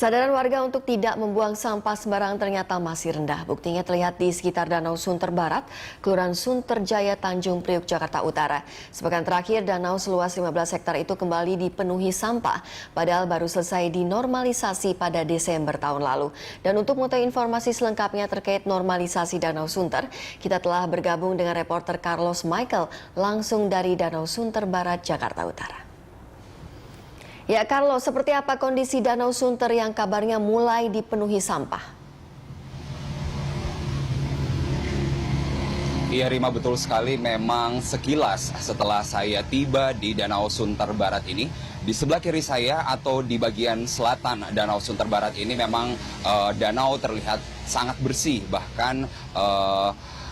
Kesadaran warga untuk tidak membuang sampah sembarangan ternyata masih rendah. Buktinya terlihat di sekitar Danau Sunter Barat, Kelurahan Sunterjaya, Tanjung Priok, Jakarta Utara. Sepekan terakhir, danau seluas 15 hektar itu kembali dipenuhi sampah, padahal baru selesai dinormalisasi pada Desember tahun lalu. Dan untuk mengetahui informasi selengkapnya terkait normalisasi Danau Sunter, kita telah bergabung dengan reporter Carlos Michael langsung dari Danau Sunter Barat, Jakarta Utara. Ya, Carlos, seperti apa kondisi Danau Sunter yang kabarnya mulai dipenuhi sampah? Iya Rima, betul sekali. Memang sekilas setelah saya tiba di Danau Sunter Barat ini, di sebelah kiri saya atau di bagian selatan Danau Sunter Barat ini memang danau terlihat sangat bersih. Bahkan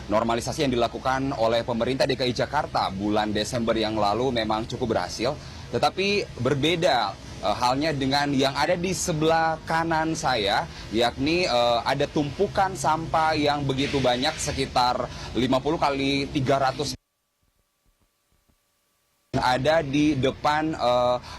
normalisasi yang dilakukan oleh pemerintah DKI Jakarta bulan Desember yang lalu memang cukup berhasil. Tetapi berbeda halnya dengan yang ada di sebelah kanan saya, yakni ada tumpukan sampah yang begitu banyak, sekitar 50 kali 300 ada di depan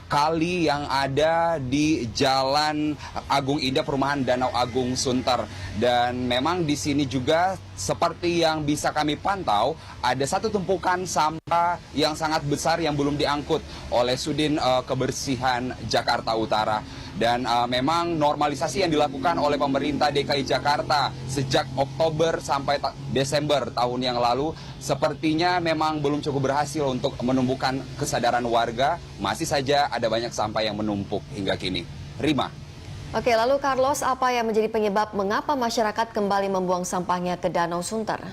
kali yang ada di Jalan Agung Indah, perumahan Danau Agung Sunter. Dan memang di sini juga seperti yang bisa kami pantau, ada satu tumpukan sampah yang sangat besar yang belum diangkut oleh Sudin Kebersihan Jakarta Utara. Dan memang normalisasi yang dilakukan oleh pemerintah DKI Jakarta sejak Oktober sampai Desember tahun yang lalu sepertinya memang belum cukup berhasil untuk menumbuhkan kesadaran warga. Masih saja ada banyak sampah yang menumpuk hingga kini. Rima. Oke, lalu Carlos, apa yang menjadi penyebab mengapa masyarakat kembali membuang sampahnya ke Danau Sunter?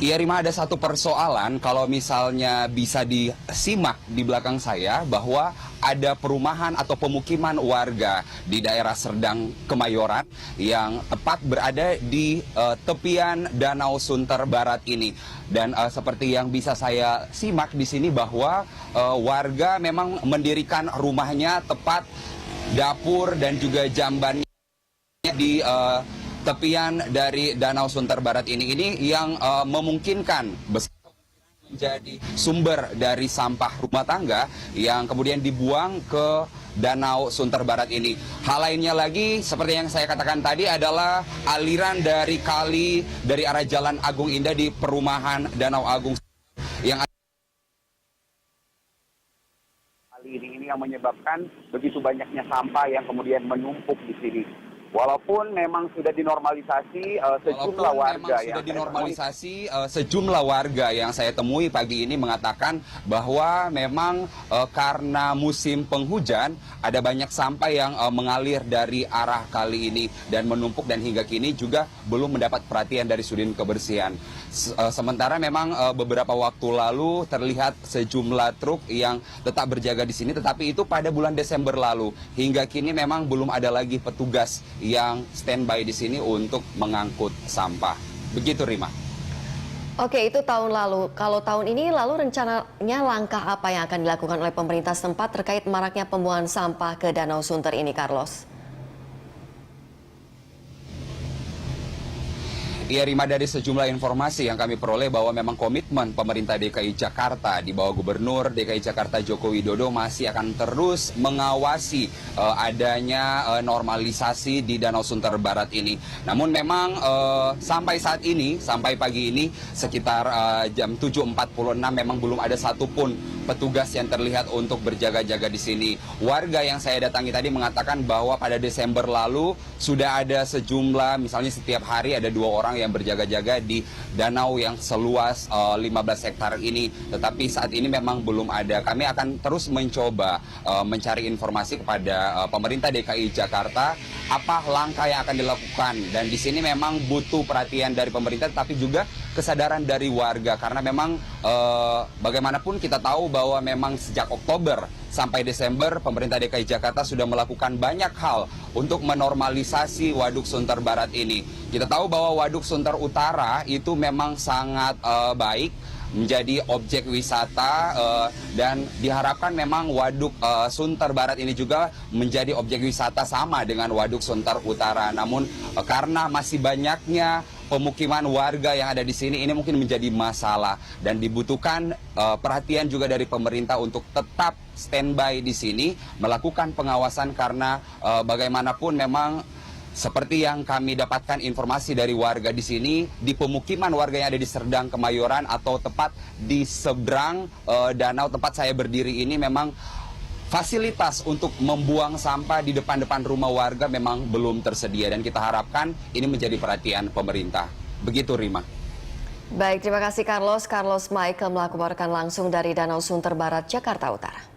Iya Rima, ada satu persoalan kalau misalnya bisa disimak di belakang saya bahwa ada perumahan atau pemukiman warga di daerah Serdang, Kemayoran yang tepat berada di tepian Danau Sunter Barat ini. Dan seperti yang bisa saya simak di sini bahwa warga memang mendirikan rumahnya tepat dapur dan juga jambannya di tepian dari Danau Sunter Barat ini yang memungkinkan menjadi sumber dari sampah rumah tangga yang kemudian dibuang ke Danau Sunter Barat ini. Hal lainnya lagi seperti yang saya katakan tadi adalah aliran dari kali dari arah Jalan Agung Indah di perumahan Danau Agung yang kali ini yang menyebabkan begitu banyaknya sampah yang kemudian menumpuk di sini. Walaupun memang sudah dinormalisasi sejumlah warga yang saya temui pagi ini mengatakan bahwa memang karena musim penghujan ada banyak sampah yang mengalir dari arah kali ini dan menumpuk dan hingga kini juga belum mendapat perhatian dari Sudin Kebersihan. Sementara memang beberapa waktu lalu terlihat sejumlah truk yang tetap berjaga di sini, tetapi itu pada bulan Desember lalu. Hingga kini memang belum ada lagi petugas yang standby di sini untuk mengangkut sampah. Begitu Rima. Oke, itu tahun lalu. Kalau tahun ini, lalu rencananya langkah apa yang akan dilakukan oleh pemerintah setempat terkait maraknya pembuangan sampah ke Danau Sunter ini, Carlos? Iya Rima, dari sejumlah informasi yang kami peroleh bahwa memang komitmen pemerintah DKI Jakarta di bawah Gubernur DKI Jakarta Joko Widodo masih akan terus mengawasi adanya normalisasi di Danau Sunter Barat ini. Namun memang sampai saat ini, sampai pagi ini sekitar jam 7.46 memang belum ada satupun petugas yang terlihat untuk berjaga-jaga di sini. Warga yang saya datangi tadi mengatakan bahwa pada Desember lalu sudah ada sejumlah, misalnya setiap hari ada 2 orang yang berjaga-jaga di danau yang seluas 15 hektar ini. Tetapi saat ini memang belum ada. Kami akan terus mencoba mencari informasi kepada pemerintah DKI Jakarta apa langkah yang akan dilakukan. Dan di sini memang butuh perhatian dari pemerintah tapi juga kesadaran dari warga karena memang bagaimanapun kita tahu bahwa memang sejak Oktober sampai Desember pemerintah DKI Jakarta sudah melakukan banyak hal untuk menormalisasi Waduk Sunter Barat ini. Kita tahu bahwa Waduk Sunter Utara itu memang sangat baik menjadi objek wisata dan diharapkan memang Waduk Sunter Barat ini juga menjadi objek wisata sama dengan Waduk Sunter Utara. Namun karena masih banyaknya pemukiman warga yang ada di sini ini mungkin menjadi masalah dan dibutuhkan perhatian juga dari pemerintah untuk tetap standby di sini melakukan pengawasan karena bagaimanapun memang seperti yang kami dapatkan informasi dari warga di sini, di pemukiman warga yang ada di Serdang Kemayoran atau tepat di seberang danau tempat saya berdiri ini memang fasilitas untuk membuang sampah di depan-depan rumah warga memang belum tersedia dan kita harapkan ini menjadi perhatian pemerintah. Begitu Rima. Baik, terima kasih Carlos. Carlos Michael melaporkan langsung dari Danau Sunter Barat, Jakarta Utara.